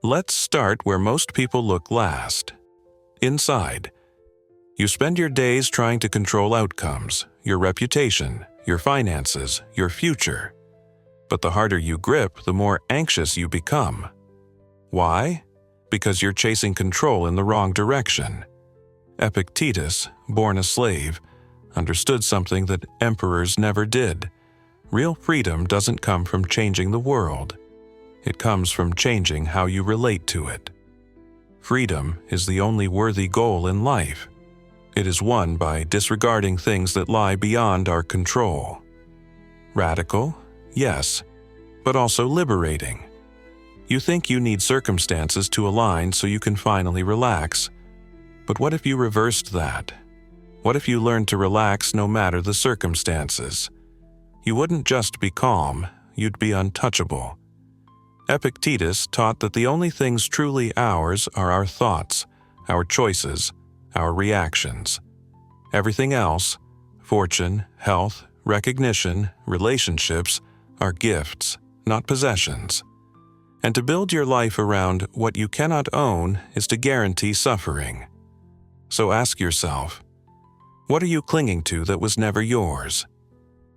Let's start where most people look last. Inside. You spend your days trying to control outcomes, your reputation, your finances, your future. But the harder you grip, the more anxious you become. Why? Because you're chasing control in the wrong direction. Epictetus, born a slave, understood something that emperors never did. Real freedom doesn't come from changing the world. It comes from changing how you relate to it. Freedom is the only worthy goal in life. It is won by disregarding things that lie beyond our control. Radical? Yes, but also liberating. You think you need circumstances to align so you can finally relax. But what if you reversed that? What if you learned to relax no matter the circumstances? You wouldn't just be calm, you'd be untouchable. Epictetus taught that the only things truly ours are our thoughts, our choices, our reactions. Everything else, fortune, health, recognition, relationships, are gifts, not possessions. And to build your life around what you cannot own is to guarantee suffering. So ask yourself, what are you clinging to that was never yours?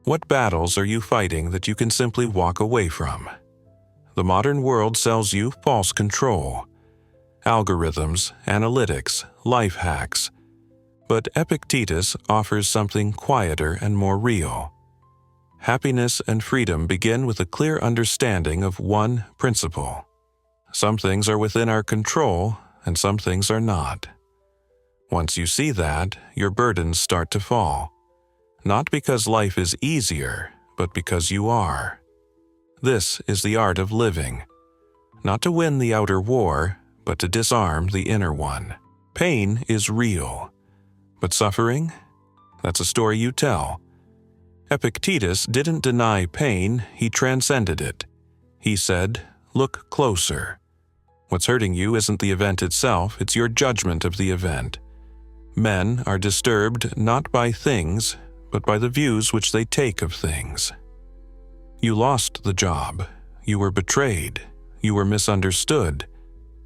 What battles are you fighting that you can simply walk away from? The modern world sells you false control. Algorithms, analytics, life hacks. But Epictetus offers something quieter and more real. Happiness and freedom begin with a clear understanding of one principle. Some things are within our control, and some things are not. Once you see that, your burdens start to fall. Not because life is easier, but because you are. This is the art of living. Not to win the outer war, but to disarm the inner one. Pain is real. But suffering? That's a story you tell. Epictetus didn't deny pain, he transcended it. He said, look closer. What's hurting you isn't the event itself, it's your judgment of the event. Men are disturbed not by things, but by the views which they take of things. You lost the job. You were betrayed. You were misunderstood.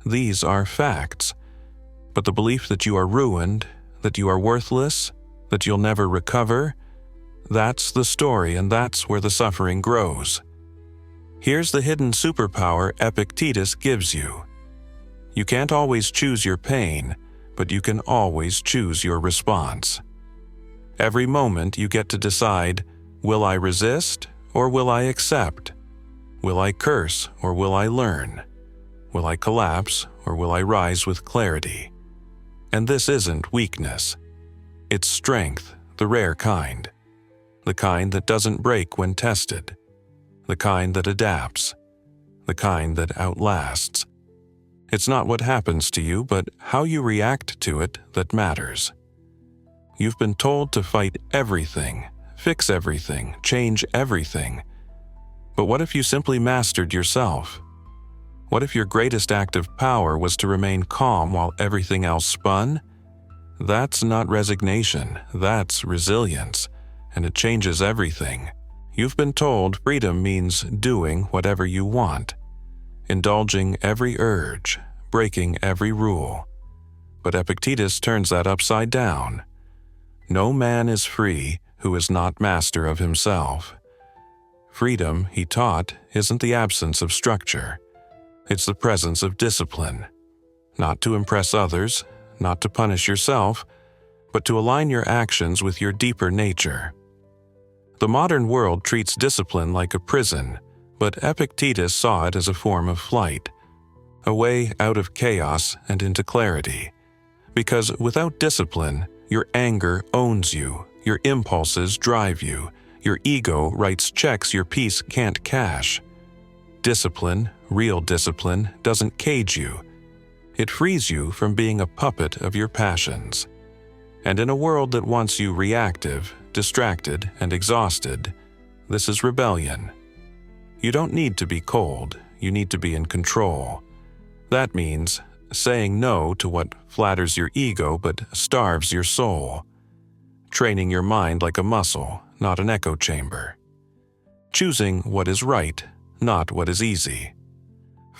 These are facts. But the belief that you are ruined, that you are worthless, that you'll never recover, that's the story, and that's where the suffering grows. Here's the hidden superpower Epictetus gives you. You can't always choose your pain, but you can always choose your response. Every moment you get to decide, will I resist or will I accept? Will I curse or will I learn? Will I collapse or will I rise with clarity? And this isn't weakness. It's strength, the rare kind. The kind that doesn't break when tested. The kind that adapts. The kind that outlasts. It's not what happens to you, but how you react to it that matters. You've been told to fight everything, fix everything, change everything. But what if you simply mastered yourself? What if your greatest act of power was to remain calm while everything else spun? That's not resignation, that's resilience, and it changes everything. You've been told freedom means doing whatever you want, indulging every urge, breaking every rule. But Epictetus turns that upside down. No man is free who is not master of himself. Freedom, he taught, isn't the absence of structure. It's the presence of discipline. Not to impress others, not to punish yourself, but to align your actions with your deeper nature. The modern world treats discipline like a prison, but Epictetus saw it as a form of flight, a way out of chaos and into clarity. Because without discipline, your anger owns you, your impulses drive you, your ego writes checks your peace can't cash. Discipline, real discipline, doesn't cage you. It frees you from being a puppet of your passions. And in a world that wants you reactive, distracted, and exhausted, this is rebellion. You don't need to be cold, you need to be in control. That means saying no to what flatters your ego but starves your soul. Training your mind like a muscle, not an echo chamber. Choosing what is right, not what is easy.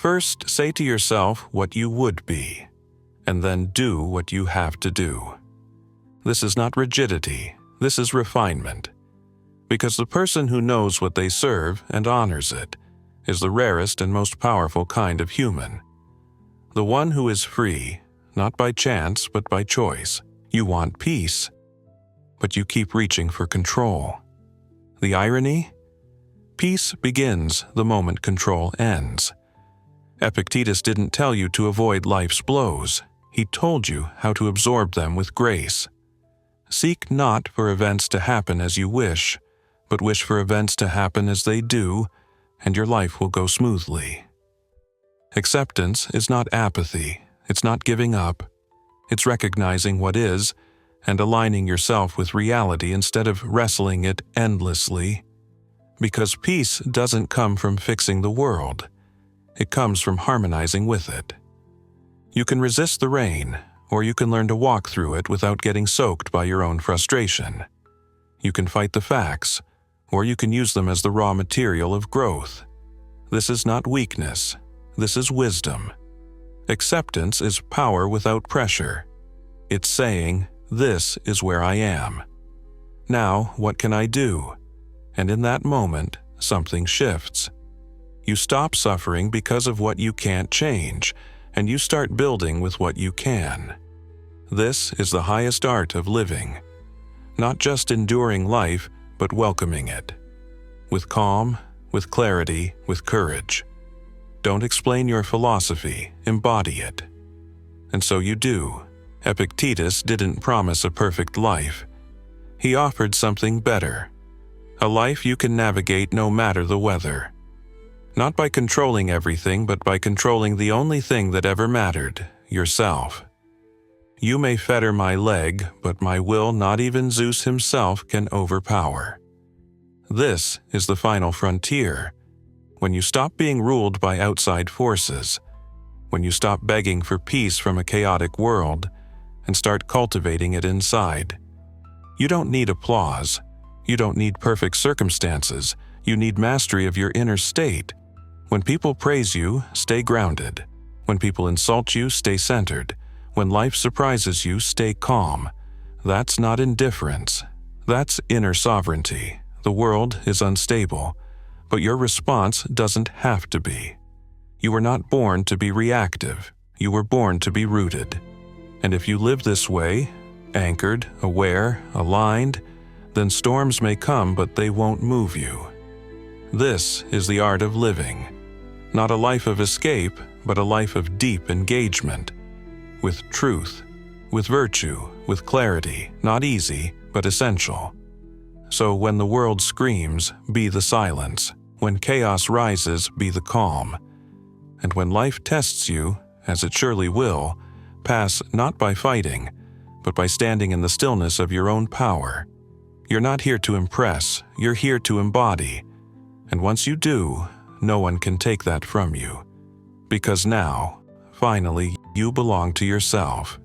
First, say to yourself what you would be, and then do what you have to do. This is not rigidity, this is refinement. Because the person who knows what they serve and honors it is the rarest and most powerful kind of human. The one who is free, not by chance but by choice. You want peace, but you keep reaching for control. The irony? Peace begins the moment control ends. Epictetus didn't tell you to avoid life's blows. He told you how to absorb them with grace. Seek not for events to happen as you wish, but wish for events to happen as they do, and your life will go smoothly. Acceptance is not apathy, it's not giving up. It's recognizing what is and aligning yourself with reality instead of wrestling it endlessly. Because peace doesn't come from fixing the world. It comes from harmonizing with it. You can resist the rain, or you can learn to walk through it without getting soaked by your own frustration. You can fight the facts, or you can use them as the raw material of growth. This is not weakness. This is wisdom. Acceptance is power without pressure. It's saying, "This is where I am. Now, what can I do?" And in that moment, something shifts. You stop suffering because of what you can't change, and you start building with what you can. This is the highest art of living. Not just enduring life, but welcoming it. With calm, with clarity, with courage. Don't explain your philosophy, embody it. And so you do. Epictetus didn't promise a perfect life. He offered something better. A life you can navigate no matter the weather. Not by controlling everything, but by controlling the only thing that ever mattered, yourself. You may fetter my leg, but my will not even Zeus himself can overpower. This is the final frontier. When you stop being ruled by outside forces, when you stop begging for peace from a chaotic world and start cultivating it inside. You don't need applause. You don't need perfect circumstances. You need mastery of your inner state. When people praise you, stay grounded. When people insult you, stay centered. When life surprises you, stay calm. That's not indifference. That's inner sovereignty. The world is unstable, but your response doesn't have to be. You were not born to be reactive. You were born to be rooted. And if you live this way, anchored, aware, aligned, then storms may come, but they won't move you. This is the art of living. Not a life of escape, but a life of deep engagement. With truth, with virtue, with clarity, not easy, but essential. So when the world screams, be the silence. When chaos rises, be the calm. And when life tests you, as it surely will, pass not by fighting, but by standing in the stillness of your own power. You're not here to impress, you're here to embody. And once you do, no one can take that from you. Because now, finally, you belong to yourself.